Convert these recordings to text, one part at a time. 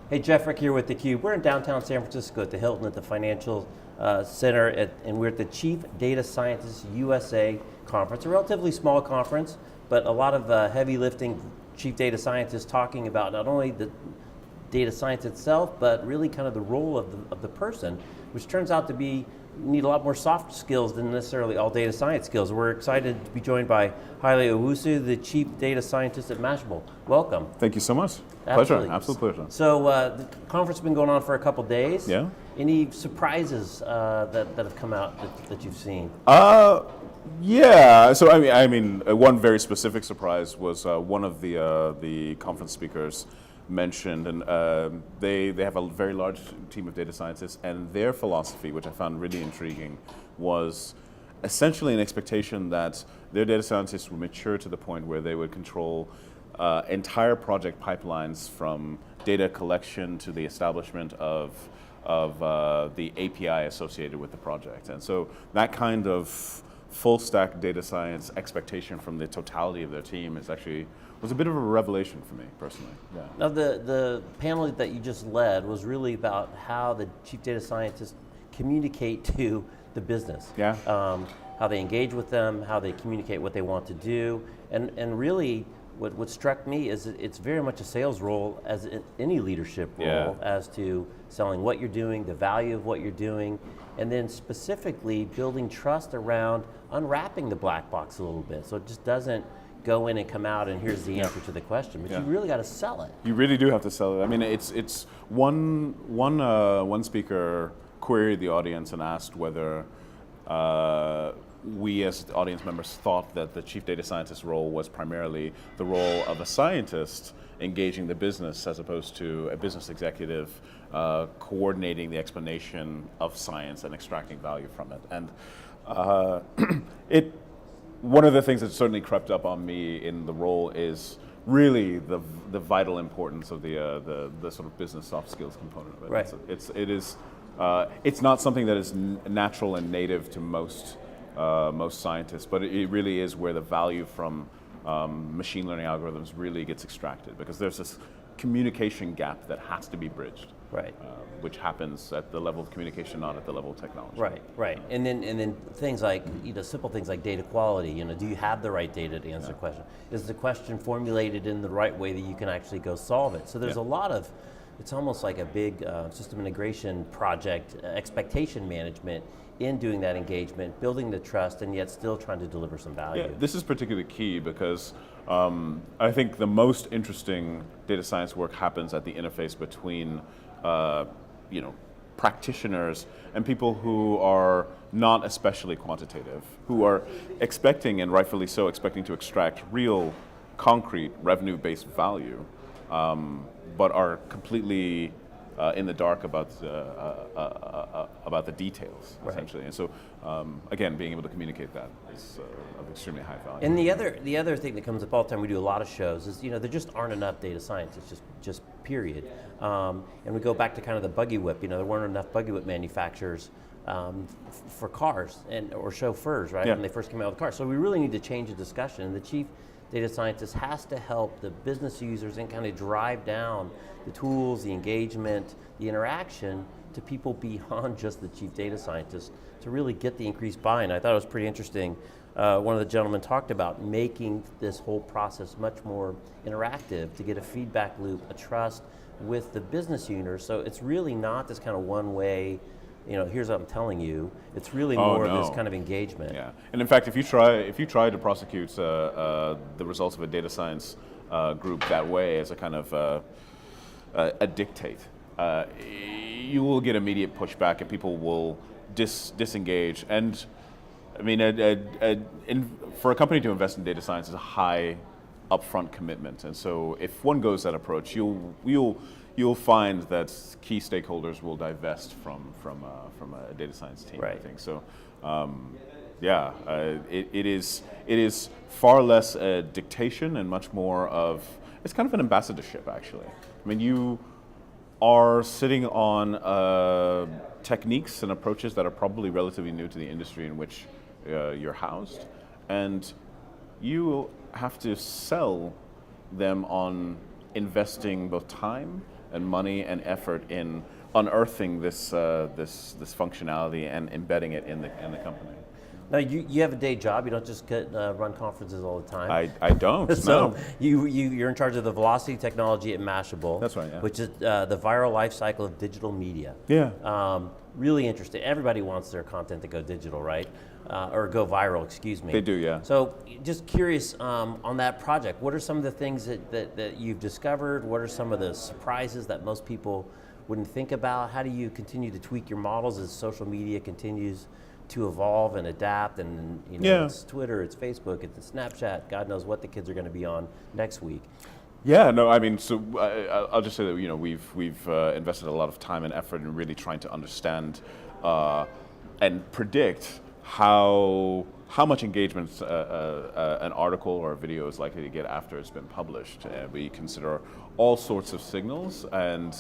Hey, Jeff Rick here with theCUBE. We're in downtown San Francisco at the Hilton at the Financial Center, and we're at the Chief Data Scientists USA conference, a relatively small conference, but a lot of heavy lifting chief data scientists talking about not only the data science itself, but really kind of the role of the person, which turns out to be need a lot more soft skills than necessarily all data science skills. We're excited to be joined by Haile Owusu, the Chief Data Scientist at Mashable. Welcome. Thank you so much. Absolutely. Pleasure, absolute pleasure. So the conference has been going on for a couple days. Yeah. Any surprises that have come out that you've seen? Yeah. So I mean, one very specific surprise was one of the conference speakers mentioned, and they have a very large team of data scientists, and their philosophy, which I found really intriguing, was essentially an expectation that their data scientists would mature to the point where they would control entire project pipelines from data collection to the establishment of the API associated with the project. And so that kind of full stack data science expectation from the totality of their team was a bit of a revelation for me personally. Yeah. Now the panel that you just led was really about how the chief data scientists communicate to the business. Yeah. How they engage with them, how they communicate what they want to do, and really what struck me is it's very much a sales role as in any leadership role, as to selling what you're doing, the value of what you're doing, and then specifically building trust around unwrapping the black box a little bit, so it just doesn't go in and come out and here's the answer to the question, but you really got to sell it. You really do have to sell it. I mean, it's one speaker queried the audience and asked whether we as audience members thought that the chief data scientist role was primarily the role of a scientist engaging the business as opposed to a business executive coordinating the explanation of science and extracting value from it. And one of the things that certainly crept up on me in the role is really the vital importance of the sort of business soft skills component of it. Right. It's not something that is natural and native to most scientists, but it really is where the value from machine learning algorithms really gets extracted, because there's this communication gap that has to be bridged. Right. Which happens at the level of communication, not at the level of technology. Right, right. And then things like, simple things like data quality, do you have the right data to answer the question? Is the question formulated in the right way that you can actually go solve it? So there's a lot of, it's almost like a big system integration project, expectation management in doing that engagement, building the trust, and yet still trying to deliver some value. Yeah, this is particularly key because I think the most interesting data science work happens at the interface between practitioners and people who are not especially quantitative, who are expecting, and rightfully so, expecting to extract real, concrete, revenue-based value, but are completely in the dark about the details, essentially. And so, again, being able to communicate that is of extremely high value. And the other thing that comes up all the time, we do a lot of shows, is there just aren't enough data scientists, just period. And we go back to kind of the buggy whip. There weren't enough buggy whip manufacturers for cars or chauffeurs, right? When they first came out with cars. So we really need to change the discussion. And the chief data scientist has to help the business users and kind of drive down the tools, the engagement, the interaction to people beyond just the chief data scientist to really get the increased buy-in. I thought it was pretty interesting. One of the gentlemen talked about making this whole process much more interactive to get a feedback loop, a trust with the business users. So it's really not this kind of one way, here's what I'm telling you. It's really more of this kind of engagement. Yeah, and in fact, if you try to prosecute the results of a data science group that way as a kind of a dictate, you will get immediate pushback and people will disengage. And I mean, for a company to invest in data science is a high upfront commitment, and so if one goes that approach, you'll find that key stakeholders will divest from a data science team. Right. I think so. It is far less a dictation and much more of, it's kind of an ambassadorship, actually. I mean, you are sitting on techniques and approaches that are probably relatively new to the industry in which you're housed, and you have to sell them on investing both time and money and effort in unearthing this functionality and embedding it in the company. Now you have a day job. You don't just run conferences all the time. I don't. So No. you're in charge of the velocity technology at Mashable. That's right, yeah. Which is the viral life cycle of digital media. Yeah. Really interesting. Everybody wants their content to go digital, right? Or go viral, excuse me. They do, yeah. So just curious on that project, what are some of the things that you've discovered? What are some of the surprises that most people wouldn't think about? How do you continue to tweak your models as social media continues to evolve and adapt? And it's Twitter, it's Facebook, it's Snapchat. God knows what the kids are going to be on next week. Yeah, no, I mean, so I'll just say that we've invested a lot of time and effort in really trying to understand and predict how much engagement an article or a video is likely to get after it's been published. We consider all sorts of signals, and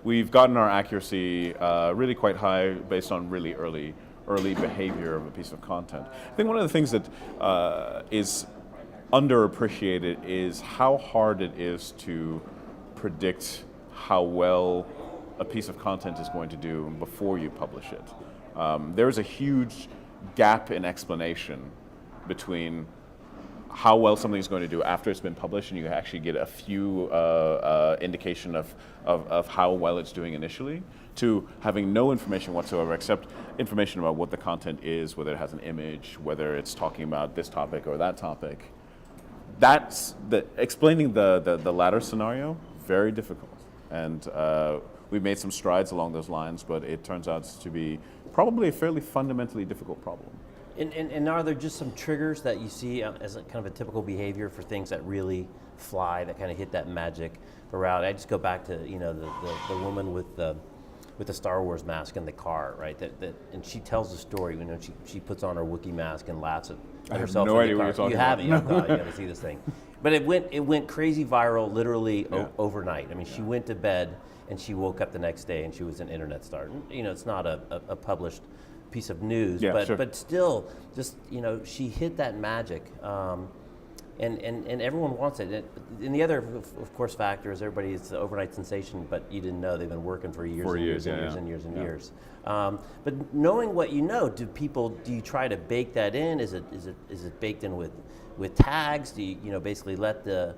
we've gotten our accuracy really quite high based on really early behavior of a piece of content. I think one of the things that is underappreciated is how hard it is to predict how well a piece of content is going to do before you publish it. There's a huge gap in explanation between how well something is going to do after it's been published, and you actually get a few indication of how well it's doing initially, to having no information whatsoever except information about what the content is, whether it has an image, whether it's talking about this topic or that topic. That's explaining the latter scenario, very difficult. And we've made some strides along those lines, but it turns out to be probably a fairly fundamentally difficult problem. And are there just some triggers that you see as a kind of a typical behavior for things that really fly, that kind of hit that magic around? I just go back to the woman with the Star Wars mask in the car, right? And she tells the story. She puts on her Wookiee mask and laughs at herself. No idea what you're talking about. You haven't. Oh God, you got to see this thing. But it went crazy viral literally overnight. I mean, she went to bed and she woke up the next day and she was an internet star. It's not a published piece of news, but still, just she hit that magic, and everyone wants it. And the other, of course, factor is everybody is the overnight sensation, but you didn't know they've been working for years and years. But knowing what you know, do you try to bake that in? Is it baked in with tags? Do you basically let the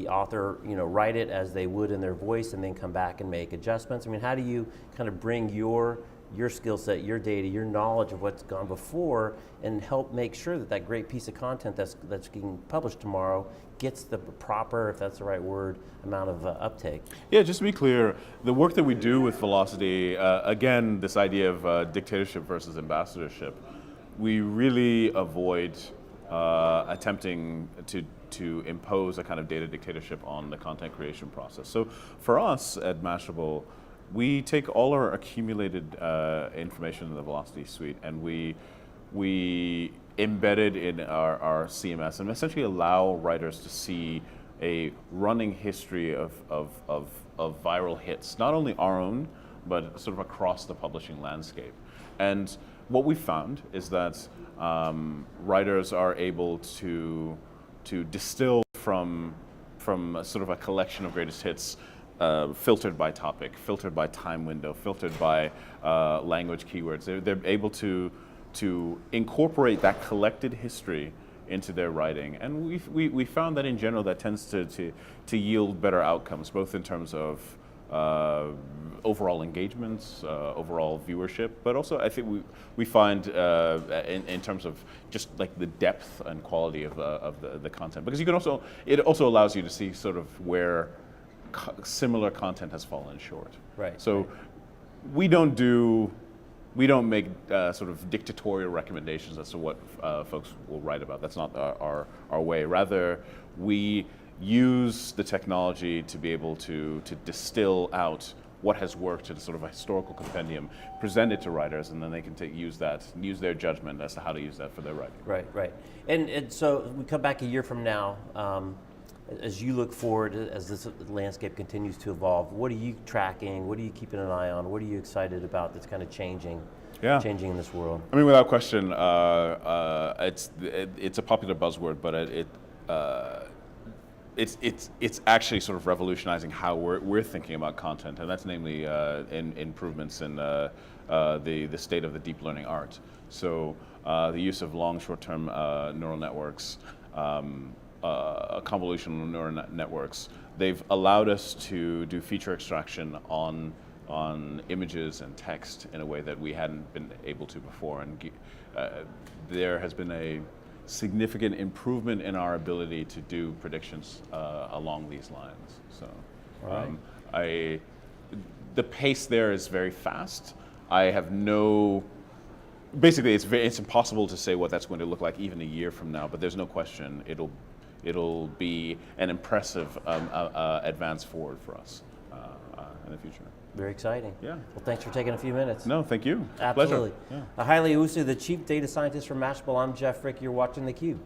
author write it as they would in their voice and then come back and make adjustments? I mean, how do you kind of bring your skill set, your data, your knowledge of what's gone before, and help make sure that great piece of content that's getting published tomorrow gets the proper, if that's the right word, amount of uptake? Yeah, just to be clear, the work that we do with Velocity, again, this idea of dictatorship versus ambassadorship, we really avoid attempting to impose a kind of data dictatorship on the content creation process. So for us at Mashable, we take all our accumulated information in the Velocity suite and we embed it in our CMS and essentially allow writers to see a running history of viral hits, not only our own, but sort of across the publishing landscape. And what we found is that writers are able to distill from sort of a collection of greatest hits, filtered by topic, filtered by time window, filtered by language keywords. They're able to incorporate that collected history into their writing, and we found that in general that tends to yield better outcomes, both in terms of overall engagements, overall viewership, but also I think we find in terms of just like the depth and quality of the content, because it also allows you to see sort of where similar content has fallen short. Right. So we don't make sort of dictatorial recommendations as to what folks will write about. That's not our way. Rather, we use the technology to be able to distill out what has worked in sort of a historical compendium, present it to writers, and then they can use their judgment as to how to use that for their writing. Right. And so we come back a year from now, as you look forward, as this landscape continues to evolve, what are you tracking? What are you keeping an eye on? What are you excited about that's kind of changing in this world? I mean, without question, it's a popular buzzword, but it's actually sort of revolutionizing how we're thinking about content, and that's namely in improvements in the state of the deep learning art. So the use of long short-term neural networks, convolutional neural networks, they've allowed us to do feature extraction on images and text in a way that we hadn't been able to before, and there has been a significant improvement in our ability to do predictions along these lines. So, the pace there is very fast. I have no. Basically, it's impossible to say what that's going to look like even a year from now. But there's no question it'll be an impressive advance forward for us in the future. Very exciting. Yeah. Well, thanks for taking a few minutes. No, thank you. Absolutely. Pleasure. Yeah. Haile Owusu, the Chief Data Scientist from Mashable. I'm Jeff Frick. You're watching theCUBE.